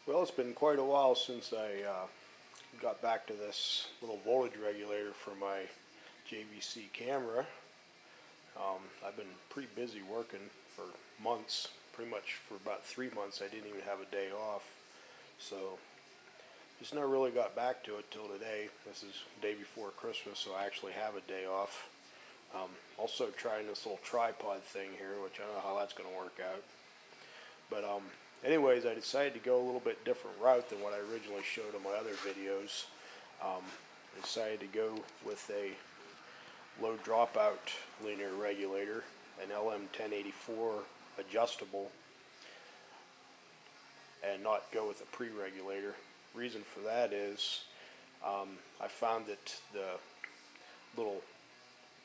Well, it's been quite a while since I got back to this little voltage regulator for my JVC camera. I've been pretty busy working for months, pretty much for about 3 months. I didn't even have a day off, so just never really got back to it till today. This is the day before Christmas, so I actually have a day off. Also trying this little tripod thing here, which I don't know how that's going to work out. But anyways, I decided to go a little bit different route than what I originally showed in my other videos. I decided to go with a low dropout linear regulator, an LM1084 adjustable, and not go with a pre-regulator. Reason for that is I found that the little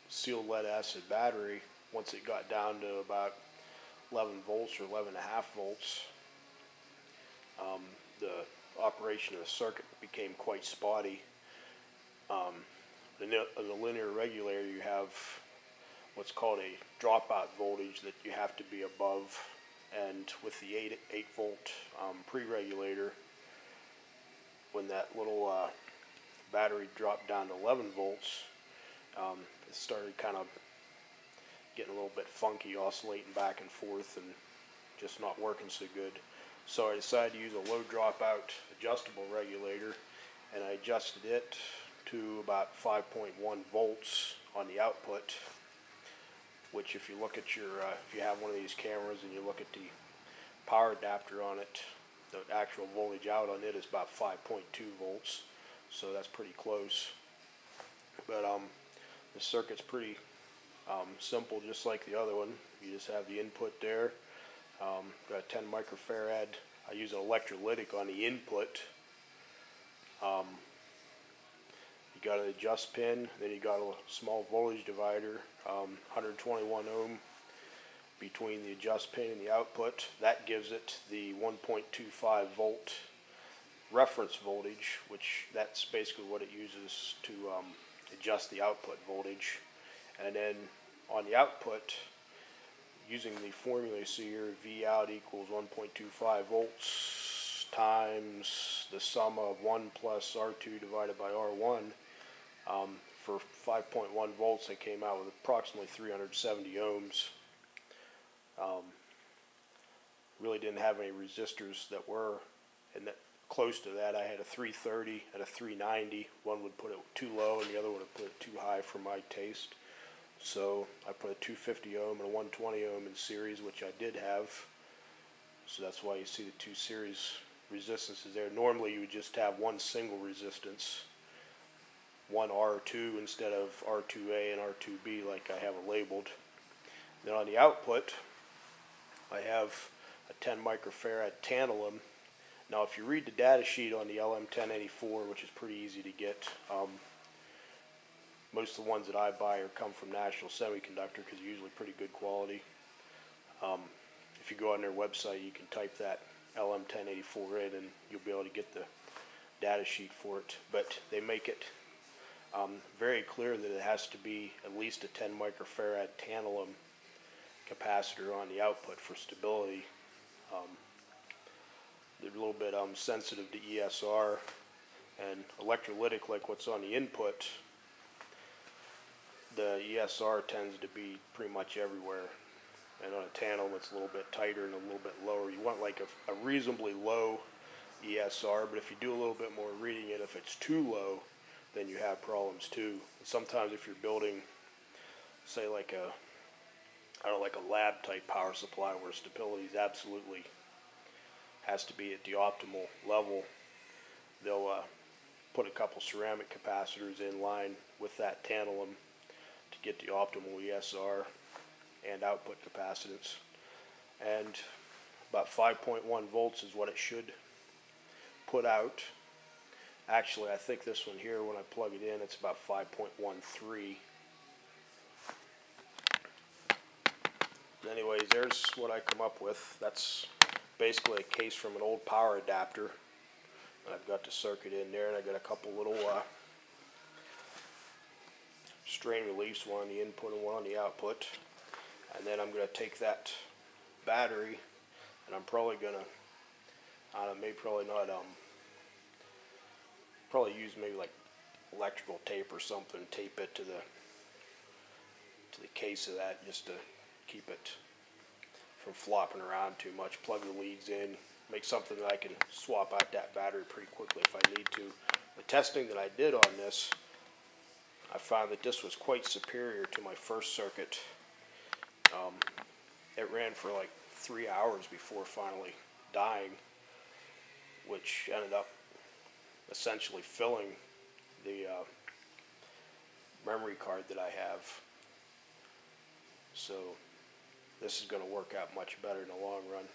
sealed lead acid battery, once it got down to about 11 volts or 11.5 volts, the operation of the circuit became quite spotty. In the linear regulator, you have what's called a dropout voltage that you have to be above, and with the 8 volt pre-regulator, when that little battery dropped down to 11 volts, it started kind of getting a little bit funky, oscillating back and forth and just not working so good. So I decided to use a low dropout adjustable regulator, and I adjusted it to about 5.1 volts on the output, which if you look at your, if you have one of these cameras and you look at the power adapter on it, the actual voltage out on it is about 5.2 volts, so that's pretty close. But the circuit's pretty simple, just like the other one. You just have the input there. Got a 10 microfarad. I use an electrolytic on the input. You got an adjust pin, then you got a small voltage divider, 121 ohm between the adjust pin and the output. That gives it the 1.25 volt reference voltage, which that's basically what it uses to adjust the output voltage. And then on the output, using the formula you see here, V out equals 1.25 volts times the sum of 1 plus R2 divided by R1. For 5.1 volts, I came out with approximately 370 ohms. Really didn't have any resistors that were close to that. I had a 330 and a 390. One would put it too low and the other would put it too high for my taste. So I put a 250 ohm and a 120 ohm in series, which I did have. So that's why you see the two series resistances there. Normally you would just have one single resistance, one R2 instead of R2A and R2B like I have it labeled. Then on the output, I have a 10 microfarad tantalum. Now if you read the data sheet on the LM1084, which is pretty easy to get, most of the ones that I buy come from National Semiconductor because they're usually pretty good quality. If you go on their website, you can type that LM1084 in and you'll be able to get the data sheet for it. But they make it very clear that it has to be at least a 10 microfarad tantalum capacitor on the output for stability. They're a little bit sensitive to ESR and electrolytic, like what's on the input. The ESR tends to be pretty much everywhere, and on a tantalum it's a little bit tighter and a little bit lower. You want like a reasonably low ESR, but if you do a little bit more reading it, if it's too low, then you have problems too. Sometimes if you're building, say like a lab type power supply where stability is absolutely has to be at the optimal level, they'll put a couple ceramic capacitors in line with that tantalum to get the optimal ESR and output capacitance. And about 5.1 volts is what it should put out. Actually, I think this one here, when I plug it in, it's about 5.13. Anyways, there's what I come up with. That's basically a case from an old power adapter. And I've got the circuit in there, and I've got a couple little strain reliefs, one on the input and one on the output. And then I'm going to take that battery, and I'm probably going to I don't know, maybe probably not, probably use maybe like electrical tape or something, tape it to the case of that just to keep it from flopping around too much. Plug the leads in, make something that I can swap out that battery pretty quickly if I need to. The testing that I did on this, I found that this was quite superior to my first circuit. It ran for like 3 hours before finally dying, which ended up essentially filling the memory card that I have. So this is going to work out much better in the long run.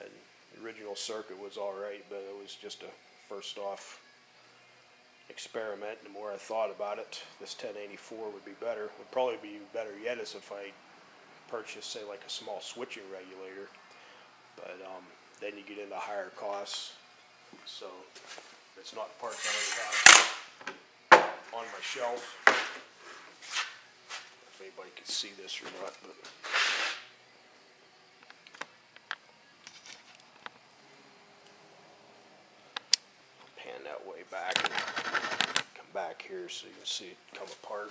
And the original circuit was alright, but it was just a first off experiment. The more I thought about it, this 1084 would be better. Would probably be better yet is if I purchased, say, like a small switching regulator. But then you get into higher costs. So it's not the part that I have on my shelf. If anybody can see this or not, but pan that way back and come back here so you can see it come apart.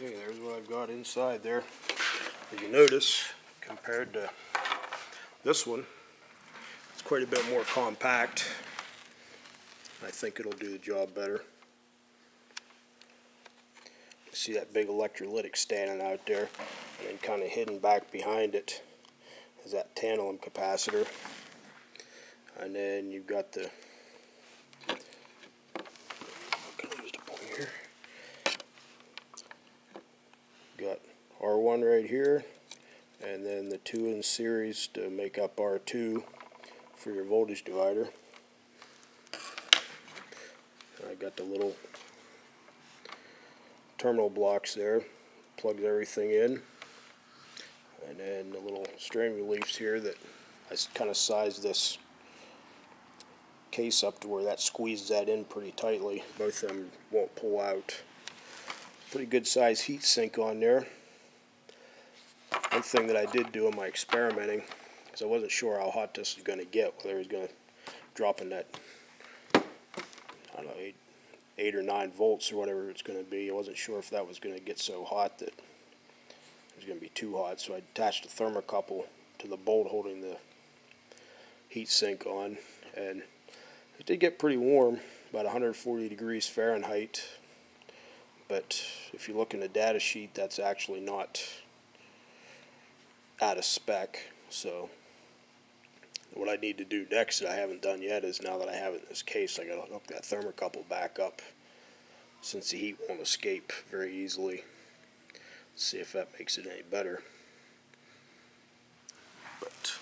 Okay, there's what I've got inside there. As you notice, compared to this one, it's quite a bit more compact. I think it'll do the job better. You see that big electrolytic standing out there, and then kind of hidden back behind it is that tantalum capacitor. And then you've got the got R1 right here, and then the 2 in series to make up R2 for your voltage divider. I got the little terminal blocks there, plugs everything in, and then the little strain reliefs here that I kind of sized this case up to where that squeezes that in pretty tightly. Both of them won't pull out. Pretty good size heat sink on there. One thing that I did do in my experimenting, because I wasn't sure how hot this was going to get, whether it was going to drop in that, I don't know, 8 or 9 volts or whatever it's going to be. I wasn't sure if that was going to get so hot that it was going to be too hot, so I attached a thermocouple to the bolt holding the heat sink on, and it did get pretty warm, about 140 degrees Fahrenheit. But if you look in the data sheet, that's actually not out of spec. So what I need to do next that I haven't done yet is, now that I have it in this case, I got to hook that thermocouple back up, since the heat won't escape very easily. Let's see if that makes it any better. But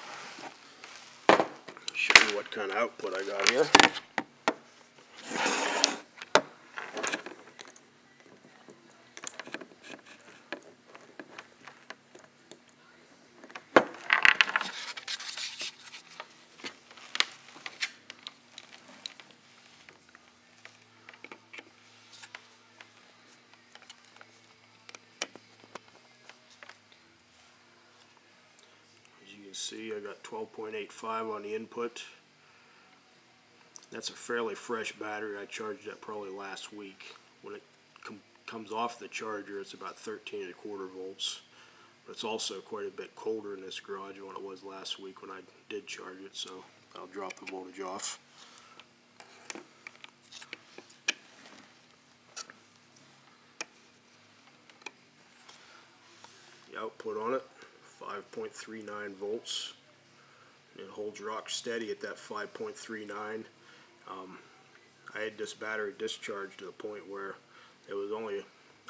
I'll show you what kind of output I got here. See, I got 12.85 on the input. That's a fairly fresh battery. I charged that probably last week. When it comes off the charger, it's about 13.25 volts. But it's also quite a bit colder in this garage than what it was last week when I did charge it. So That'll drop the voltage off. The output on it, 5.39 volts. It holds rock steady at that 5.39. I had this battery discharged to the point where it was only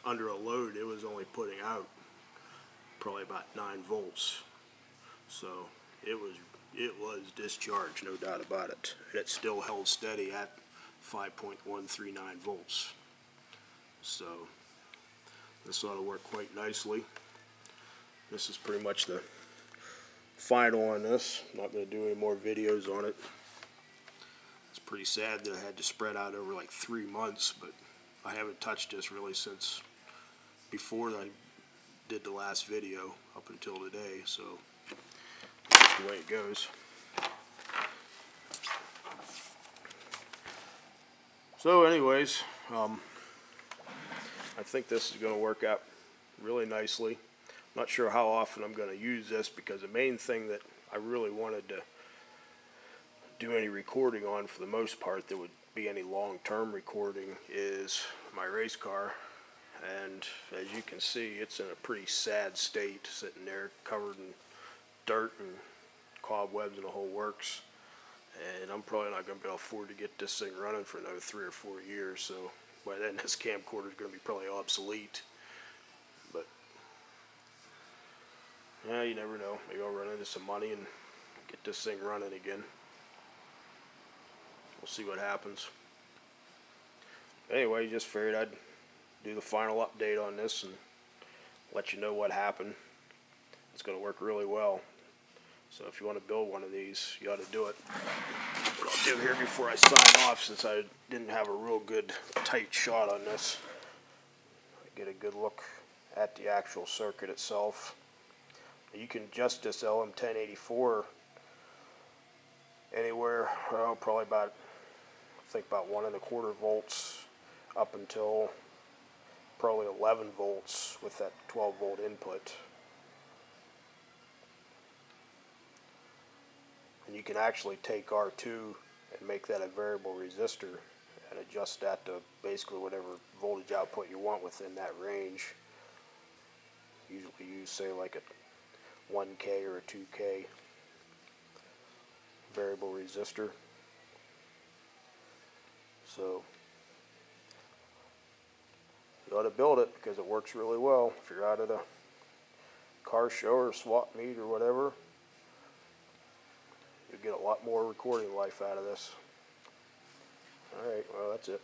under a load, it was only putting out probably about 9 volts. So it was discharged, no doubt about it. And it still held steady at 5.139 volts. So this ought to work quite nicely. This is pretty much the final on this. I'm not going to do any more videos on it. It's pretty sad that I had to spread out over like 3 months, but I haven't touched this really since before I did the last video up until today, so that's the way it goes. So anyways, I think this is going to work out really nicely. Not sure how often I'm going to use this, because the main thing that I really wanted to do any recording on, for the most part, that would be any long-term recording, is my race car. And as you can see, it's in a pretty sad state, sitting there covered in dirt and cobwebs and the whole works. And I'm probably not going to be able to afford to get this thing running for another 3 or 4 years, so by then this camcorder is going to be probably obsolete. But yeah, you never know. Maybe I'll run into some money and get this thing running again. We'll see what happens. Anyway, just figured I'd do the final update on this and let you know what happened. It's going to work really well. So if you want to build one of these, you ought to do it. What I'll do here before I sign off, since I didn't have a real good tight shot on this, get a good look at the actual circuit itself. You can adjust this LM1084 anywhere, well, probably about, I think about 1 1/4 volts up until probably 11 volts with that 12 volt input. And you can actually take R2 and make that a variable resistor and adjust that to basically whatever voltage output you want within that range. Usually use, say, like a 1K or a 2K variable resistor. So you ought to build it, because it works really well. If you're out at a car show or swap meet or whatever, you'll get a lot more recording life out of this. Alright, well, that's it.